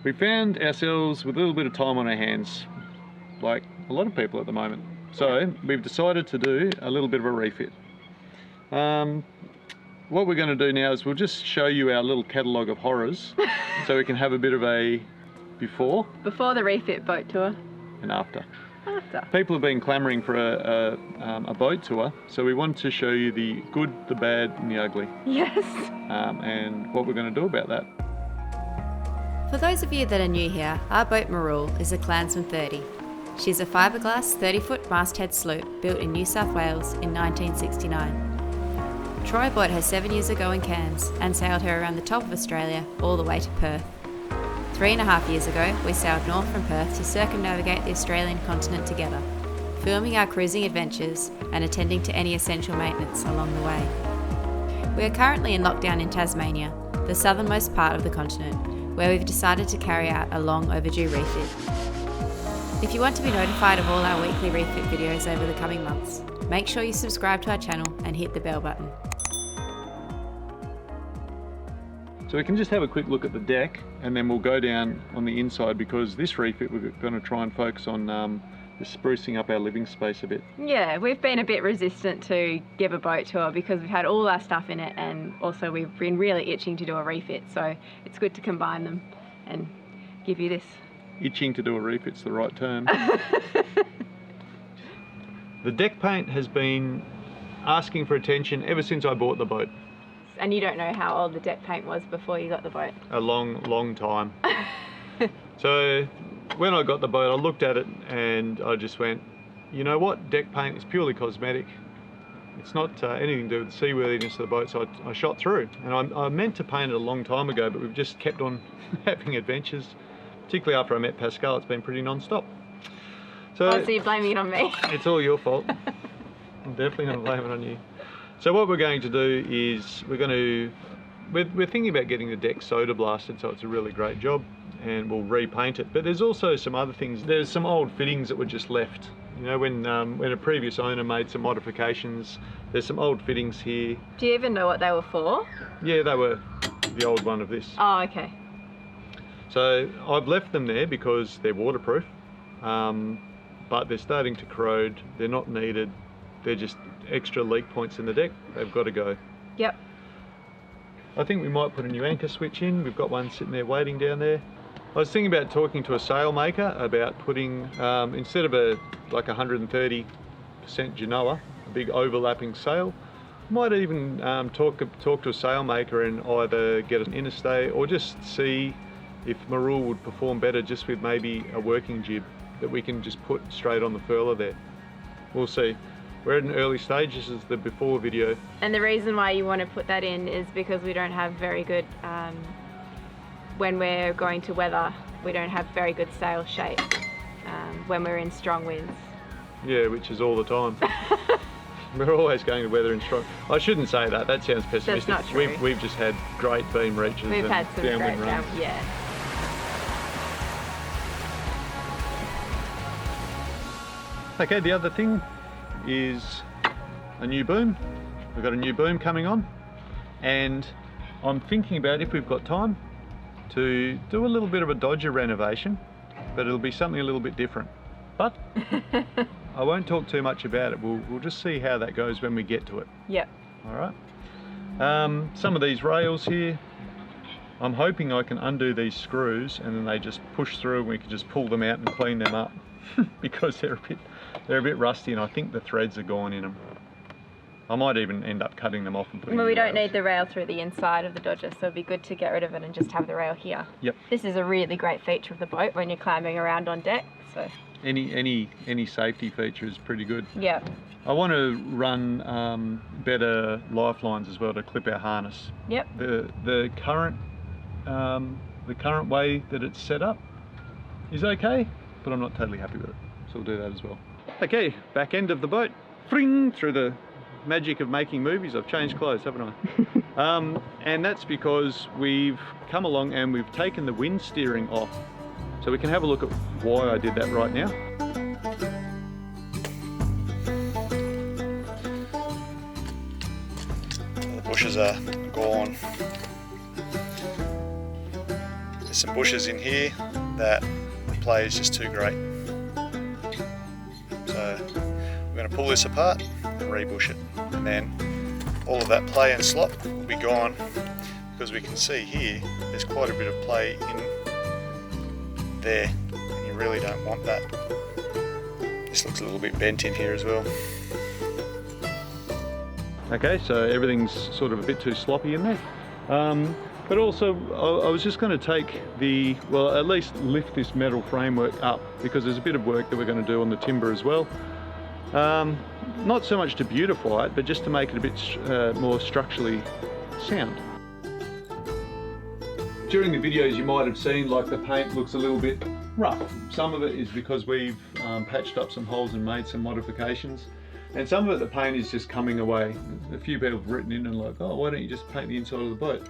We found ourselves with a little bit of time on our hands, like a lot of people at the moment. So we've decided to do a little bit of a refit. What we're going to do now is we'll just show you our little catalogue of horrors so we can have a bit of a before the refit boat tour and after. People have been clamouring for a boat tour, so we want to show you the good, the bad and the ugly. Yes. And what we're going to do about that. For those of you that are new here, our boat Marul is a Clansman 30. She's a fiberglass 30-foot masthead sloop built in New South Wales in 1969. Troy bought her 7 years ago in Cairns and sailed her around the top of Australia all the way to Perth. 3.5 years ago, we sailed north from Perth to circumnavigate the Australian continent together, filming our cruising adventures and attending to any essential maintenance along the way. We are currently in lockdown in Tasmania, the southernmost part of the continent, where we've decided to carry out a long overdue refit. If you want to be notified of all our weekly refit videos over the coming months, make sure you subscribe to our channel and hit the bell button. So we can just have a quick look at the deck and then we'll go down on the inside, because this refit we're going to try and focus on sprucing up our living space a bit. Yeah, we've been a bit resistant to give a boat tour because we've had all our stuff in it, and also we've been really itching to do a refit, so it's good to combine them and give you this. Itching to do a refit's the right term. The deck paint has been asking for attention ever since I bought the boat. And you don't know how old the deck paint was before you got the boat? A long time. So when I got the boat, I looked at it and I just went, you know what, deck paint is purely cosmetic. It's not anything to do with the seaworthiness of the boat, so I shot through. And I meant to paint it a long time ago, but we've just kept on having adventures. Particularly after I met Pascal, it's been pretty non-stop. So you're blaming it on me? It's all your fault. I'm definitely going to blame it on you. So what we're going to do is we're thinking about getting the deck soda blasted, so it's a really great job, and we'll repaint it. But there's also some other things. There's some old fittings that were just left. You know, when a previous owner made some modifications, there's some old fittings here. Do you even know what they were for? Yeah, they were the old one of this. Oh, okay. So I've left them there because they're waterproof, but they're starting to corrode. They're not needed. They're just extra leak points in the deck. They've got to go. Yep. I think we might put a new anchor switch in. We've got one sitting there waiting down there. I was thinking about talking to a sail maker about putting, instead of like 130% Genoa, a big overlapping sail, might even talk to a sail maker and either get an interstay or just see if Marul would perform better just with maybe a working jib that we can just put straight on the furler there. We'll see. We're in early stages. This is the before video. And the reason why you want to put that in is because we don't have very good, when we're going to weather, we don't have very good sail shape when we're in strong winds. Yeah, which is all the time. We're always going to weather in strong. I shouldn't say that. That sounds pessimistic. That's not true. We've just had great beam reaches. We've and had some downwind great runs. yeah. Okay, the other thing is a new boom. We've got a new boom coming on, and I'm thinking about, if we've got time, to do a little bit of a Dodger renovation, but it'll be something a little bit different. But I won't talk too much about it. We'll just see how that goes when we get to it. Yep. All right. Some of these rails here, I'm hoping I can undo these screws and then they just push through and we can just pull them out and clean them up because they're a bit rusty, and I think the threads are gone in them. I might even end up cutting them off and putting. Well, we don't rails. need the rail through the inside of the Dodger, so it'd be good to get rid of it and just have the rail here. Yep. This is a really great feature of the boat when you're climbing around on deck. So any safety feature is pretty good. yeah. I want to run better lifelines as well to clip our harness. Yep. The current way that it's set up is okay, but I'm not totally happy with it. So we'll do that as well. Okay, back end of the boat. Fring, through the magic of making movies, I've changed clothes, haven't I? And that's because we've come along and we've taken the wind steering off. So we can have a look at why I did that right now. The bushes are gone. There's some bushes in here that the play is just too great. So we're going to pull this apart and rebush it, and then all of that play and slop will be gone, because we can see here there's quite a bit of play in there, and you really don't want that. This looks a little bit bent in here as well. Okay, so everything's sort of a bit too sloppy in there. But also, I was just going to take at least lift this metal framework up, because there's a bit of work that we're going to do on the timber as well. Not so much to beautify it, but just to make it a bit more structurally sound. During the videos you might have seen like the paint looks a little bit rough. Some of it is because we've patched up some holes and made some modifications. And some of it, the paint is just coming away. A few people have written in and like, oh, why don't you just paint the inside of the boat?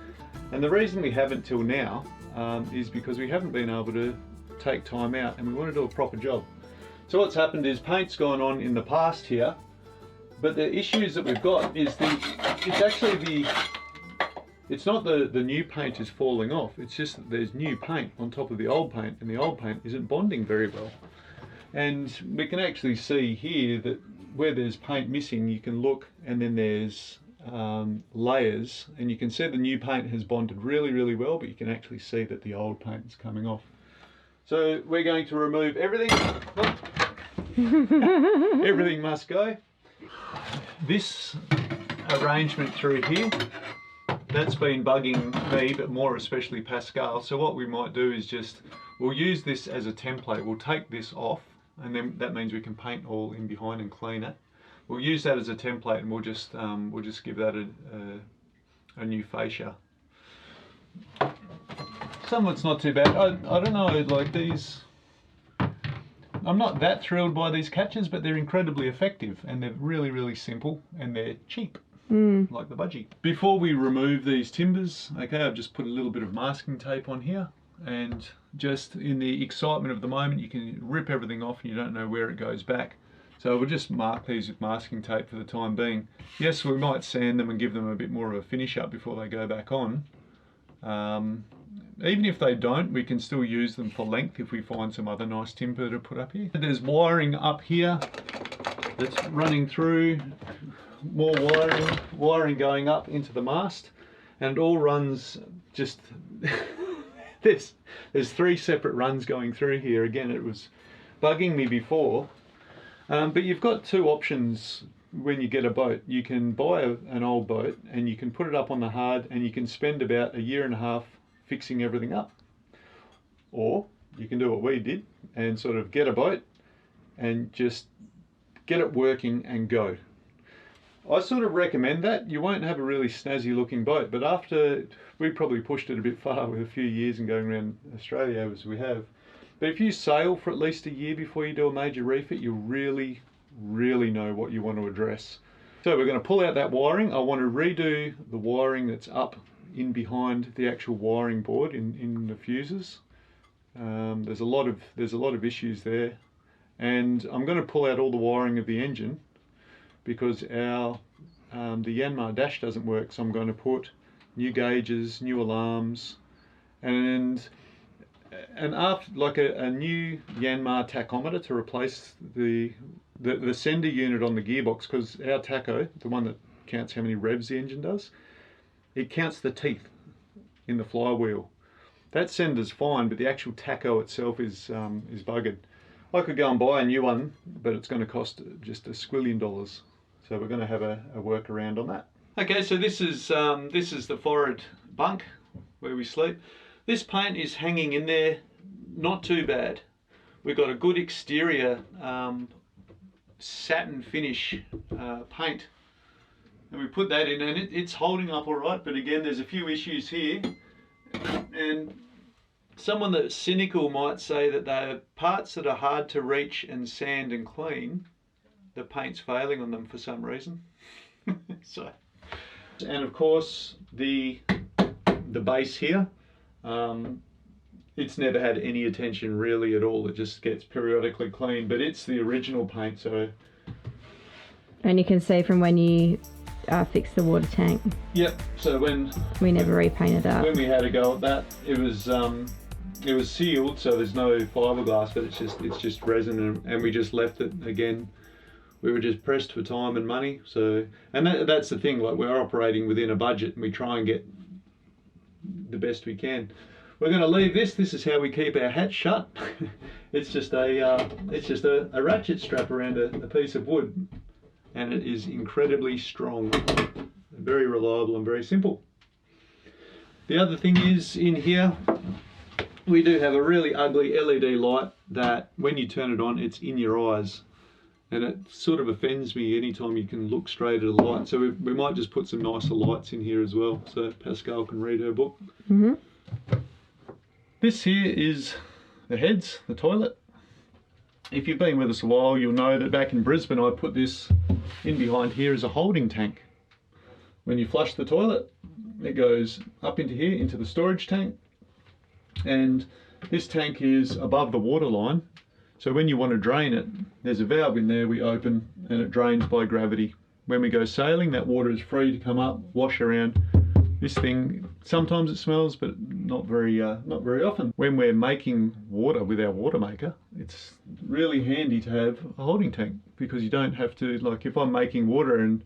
And the reason we haven't till now is because we haven't been able to take time out, and we want to do a proper job. So what's happened is paint's gone on in the past here, but the issues that we've got is it's not the new paint is falling off, it's just that there's new paint on top of the old paint, and the old paint isn't bonding very well. And we can actually see here that where there's paint missing, you can look, and then there's layers, and you can see the new paint has bonded really, really well, but you can actually see that the old paint is coming off. So we're going to remove everything. Everything must go. This arrangement through here, that's been bugging me, but more especially Pascal. So what we might do is we'll use this as a template. We'll take this off, and then that means we can paint all in behind and clean it. We'll use that as a template, and we'll just give that a new fascia. Some of it's not too bad. I don't know, like these, I'm not that thrilled by these catches, but they're incredibly effective, and they're really, really simple, and they're cheap, like the budgie. Before we remove these timbers, okay, I've just put a little bit of masking tape on here, and just in the excitement of the moment, you can rip everything off and you don't know where it goes back. So we'll just mark these with masking tape for the time being. Yes, we might sand them and give them a bit more of a finish up before they go back on. Even if they don't, we can still use them for length if we find some other nice timber to put up here. There's wiring up here that's running through, more wiring going up into the mast, and it all runs just, there's 3 separate runs going through here. Again, it was bugging me before. But you've got 2 options when you get a boat. You can buy an old boat and you can put it up on the hard, and you can spend about 1.5 years fixing everything up. Or you can do what we did and sort of get a boat and just get it working and go. I sort of recommend that. You won't have a really snazzy looking boat, but after we probably pushed it a bit far with a few years and going around Australia as we have. But if you sail for at least 1 year before you do a major refit, you'll really, really know what you want to address. So we're going to pull out that wiring. I want to redo the wiring that's up in behind the actual wiring board in the fuses. There's a lot of issues there, and I'm going to pull out all the wiring of the engine because the Yanmar dash doesn't work. So I'm going to put new gauges, new alarms, and after like a new Yanmar tachometer to replace the sender unit on the gearbox, because our tacho, the one that counts how many revs the engine does, it counts the teeth in the flywheel. That sender's fine, but the actual tacho itself is buggered. I could go and buy a new one, but it's going to cost just $1 squillion. So we're going to have a workaround on that. Okay, so this is the forward bunk where we sleep. This paint is hanging in there, not too bad. We've got a good exterior satin finish paint, and we put that in, and it's holding up all right. But again, there's a few issues here, and someone that's cynical might say that they're parts that are hard to reach and sand and clean. The paint's failing on them for some reason. So, and of course the base here. It's never had any attention really at all. It just gets periodically cleaned, but it's the original paint. So, and you can see from when you fixed the water tank. Yep. So when we never repainted that. When we had a go at that, it was it was sealed, so there's no fiberglass, but it's just resin, and we just left it again. We were just pressed for time and money. So, and that's the thing. Like, we're operating within a budget, and we try and get the best we can. We're going to leave this. This is how we keep our hatch shut. It's just a ratchet strap around a piece of wood, and it is incredibly strong, very reliable, and very simple. The other thing is, in here we do have a really ugly LED light that when you turn it on, it's in your eyes, and it sort of offends me anytime you can look straight at a light. So we might just put some nicer lights in here as well, so Pascal can read her book. Mm-hmm. This here is the heads, the toilet. If you've been with us a while, you'll know that back in Brisbane I put this in behind here as a holding tank. When you flush the toilet, it goes up into here, into the storage tank, and this tank is above the water line. So when you want to drain it, there's a valve in there we open, and it drains by gravity. When we go sailing, that water is free to come up, wash around. This thing, sometimes it smells, but not very often. When we're making water with our water maker, it's really handy to have a holding tank, because you don't have to, like if I'm making water and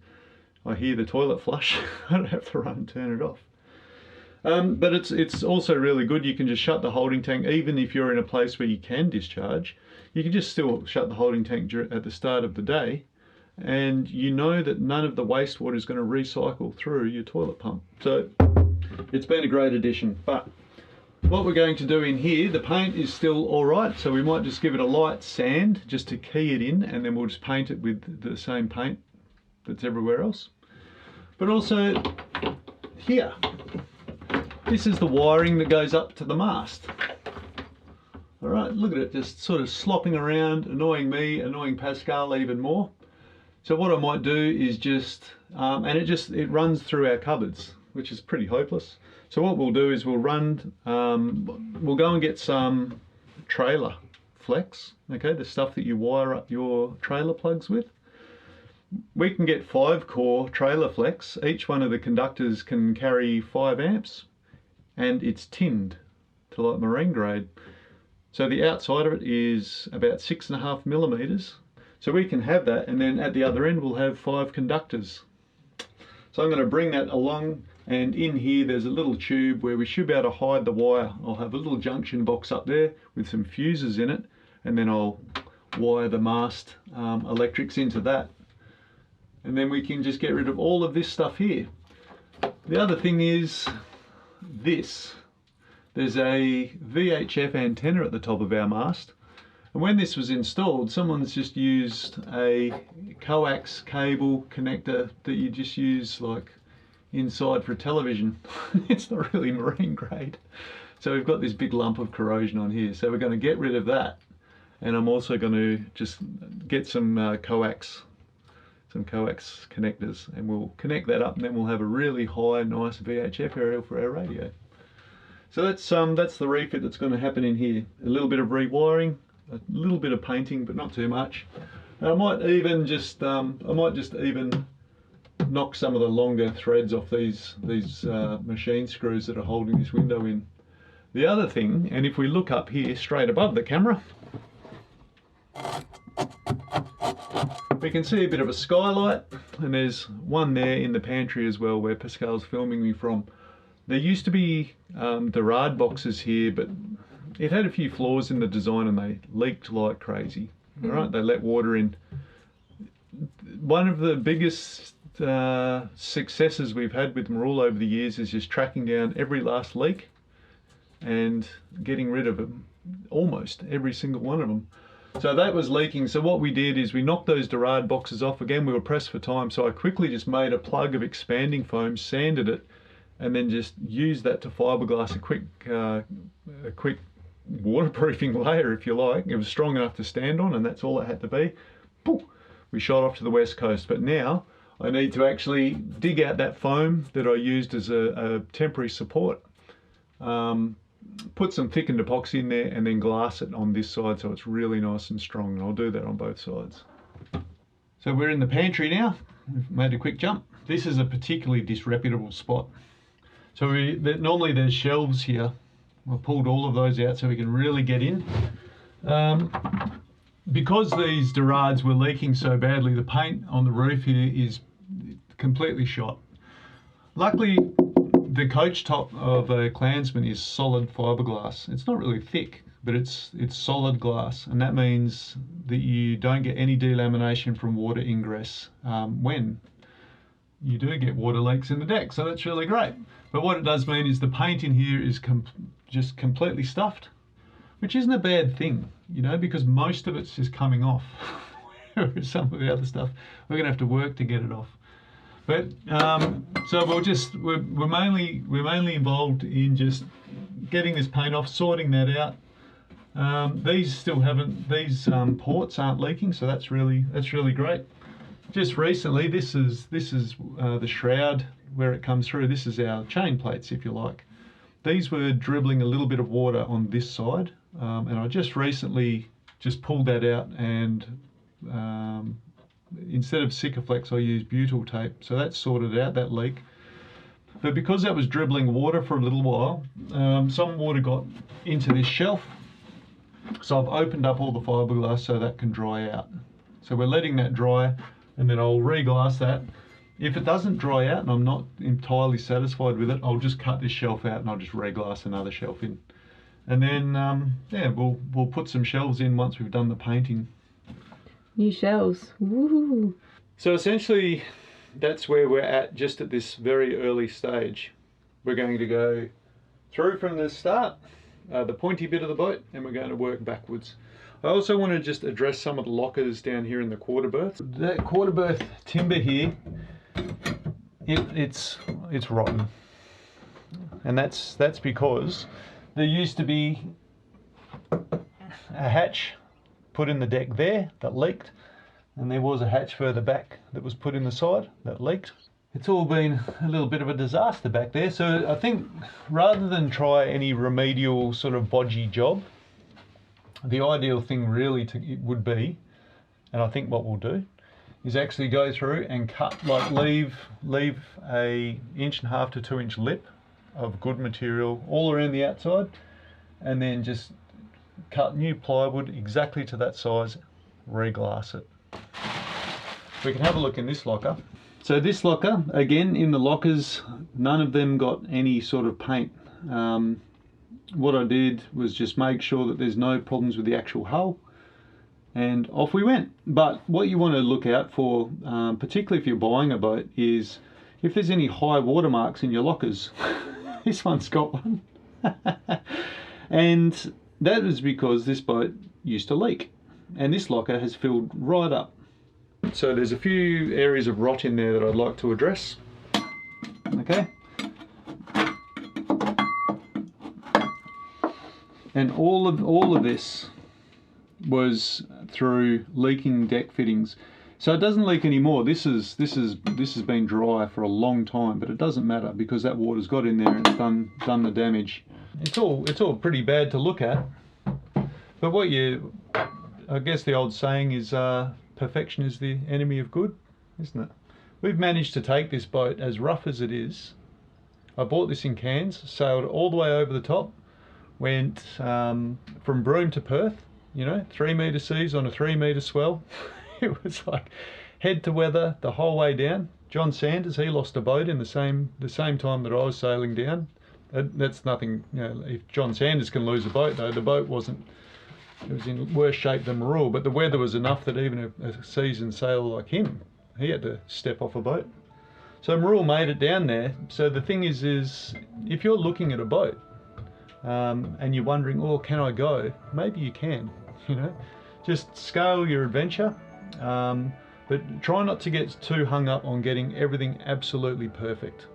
I hear the toilet flush, I don't have to run and turn it off. But it's also really good. You can just shut the holding tank, even if you're in a place where you can discharge. You can just still shut the holding tank at the start of the day, and you know that none of the wastewater is going to recycle through your toilet pump. So it's been a great addition. But what we're going to do in here, the paint is still all right, so we might just give it a light sand just to key it in, and then we'll just paint it with the same paint that's everywhere else. But also here, this is the wiring that goes up to the mast. All right, look at it, just sort of slopping around, annoying me, annoying Pascal even more. So what I might do is just, and it runs through our cupboards, which is pretty hopeless. So what we'll do is we'll go and get some trailer flex, okay, the stuff that you wire up your trailer plugs with. We can get 5-core trailer flex. Each one of the conductors can carry 5 amps, and it's tinned to like marine grade. So the outside of it is about 6.5 millimeters. So we can have that, and then at the other end we'll have 5 conductors. So I'm going to bring that along, and in here there's a little tube where we should be able to hide the wire. I'll have a little junction box up there with some fuses in it, and then I'll wire the mast electrics into that. And then we can just get rid of all of this stuff here. The other thing is this. There's a VHF antenna at the top of our mast. And when this was installed, someone's just used a coax cable connector that you just use like inside for a television. It's not really marine grade. So we've got this big lump of corrosion on here. So we're going to get rid of that. And I'm also going to just get some coax connectors, and we'll connect that up, and then we'll have a really high, nice VHF aerial for our radio. So that's the refit that's going to happen in here. A little bit of rewiring, a little bit of painting, but not too much. And I might just even knock some of the longer threads off these machine screws that are holding this window in. The other thing, and if we look up here straight above the camera, we can see a bit of a skylight, and there's one there in the pantry as well where Pascal's filming me from. There used to be Dorade boxes here, but it had a few flaws in the design and they leaked like crazy. All right, they let water in. One of the biggest successes we've had with Marul over the years is just tracking down every last leak and getting rid of them, almost every single one of them. So that was leaking. So what we did is we knocked those Dorade boxes off. Again, we were pressed for time, so I quickly just made a plug of expanding foam, sanded it, and then just used that to fiberglass a quick waterproofing layer, if you like. It was strong enough to stand on, and that's all it had to be. Poof, we shot off to the west coast. But now I need to actually dig out that foam that I used as a temporary support, put some thickened epoxy in there, and then glass it on this side so it's really nice and strong, and I'll do that on both sides. So we're in the pantry now. We've made a quick jump. This is a particularly disreputable spot. So normally there's shelves here, I pulled all of those out so we can really get in. Because these dorades were leaking so badly, the paint on the roof here is completely shot. Luckily, the coach top of a Klansman is solid fiberglass. It's not really thick, but it's solid glass, and that means that you don't get any delamination from water ingress when you do get water leaks in the deck, so that's really great. But what it does mean is the paint in here is just completely stuffed, which isn't a bad thing, you know, because most of it's just coming off. Some of the other stuff, we're going to have to work to get it off. But so we're mainly involved in just getting this paint off, sorting that out. These ports aren't leaking, so that's really great. Just recently, this is the shroud where it comes through. This is our chain plates, if you like. These were dribbling a little bit of water on this side, and I just recently pulled that out, and instead of Sikaflex I used butyl tape, so that sorted out that leak. But because that was dribbling water for a little while, some water got into this shelf, so I've opened up all the fiberglass so that can dry out. So we're letting that dry, and then I'll re-glass that. If it doesn't dry out and I'm not entirely satisfied with it, I'll just cut this shelf out and I'll just re-glass another shelf in. And then we'll put some shelves in once we've done the painting. New shelves. Woo! So essentially, that's where we're at, just at this very early stage. We're going to go through from the start, the pointy bit of the boat, and we're going to work backwards. I also want to just address some of the lockers down here in the quarter berth. That quarter berth timber here, it's rotten, and that's because there used to be a hatch put in the deck there that leaked, and there was a hatch further back that was put in the side that leaked. It's all been a little bit of a disaster back there, so I think rather than try any remedial sort of bodgy job, the ideal thing really would be, and I think what we'll do, is actually go through and cut, like leave a 1.5 to 2 inch lip of good material all around the outside, and then just cut new plywood exactly to that size, re-glass it. We can have a look in this locker. So this locker, again, in the lockers, none of them got any sort of paint. What I did was just make sure that there's no problems with the actual hull, and off we went. But what you want to look out for, particularly if you're buying a boat, is if there's any high water marks in your lockers. This one's got one. And that is because this boat used to leak, and this locker has filled right up. So there's a few areas of rot in there that I'd like to address. Okay. And all of this was through leaking deck fittings. So it doesn't leak anymore. This has been dry for a long time, but it doesn't matter because that water's got in there and it's done the damage. It's all pretty bad to look at. But I guess the old saying is perfection is the enemy of good, isn't it? We've managed to take this boat, as rough as it is. I bought this in Cairns, sailed all the way over the top, went from Broome to Perth, 3 metre seas on a 3 metre swell. It was like head to weather the whole way down. John Sanders, he lost a boat in the same time that I was sailing down. That's nothing, if John Sanders can lose a boat though, the boat it was in worse shape than Marul, but the weather was enough that even a seasoned sailor like him, he had to step off a boat. So Marul made it down there. So the thing is if you're looking at a boat, and you're wondering, can I go? Maybe you can, just scale your adventure, but try not to get too hung up on getting everything absolutely perfect.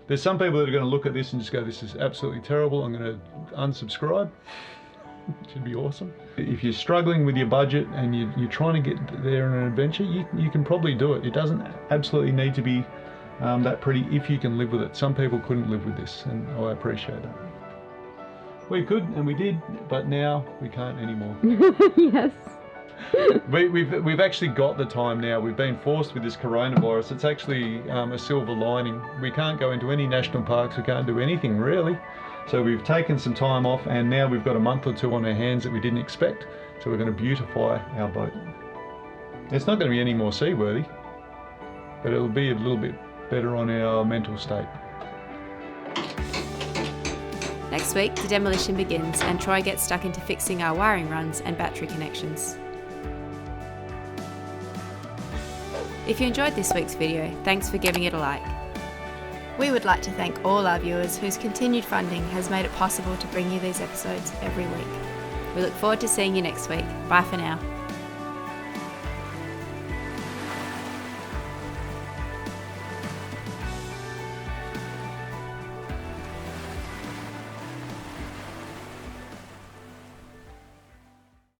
There's some people that are going to look at this and just go, this is absolutely terrible, I'm going to unsubscribe. It should be awesome. If you're struggling with your budget and you're trying to get there in an adventure, you can probably do it. It doesn't absolutely need to be that pretty if you can live with it. Some people couldn't live with this, and I appreciate that. We could and we did, but now we can't anymore. Yes. We've actually got the time now. We've been forced with this coronavirus. It's actually a silver lining. We can't go into any national parks. We can't do anything really. So we've taken some time off, and now we've got a month or two on our hands that we didn't expect. So we're going to beautify our boat. It's not going to be any more seaworthy, but it'll be a little bit better on our mental state. Next week, the demolition begins and Troy gets stuck into fixing our wiring runs and battery connections. If you enjoyed this week's video, thanks for giving it a like. We would like to thank all our viewers whose continued funding has made it possible to bring you these episodes every week. We look forward to seeing you next week. Bye for now.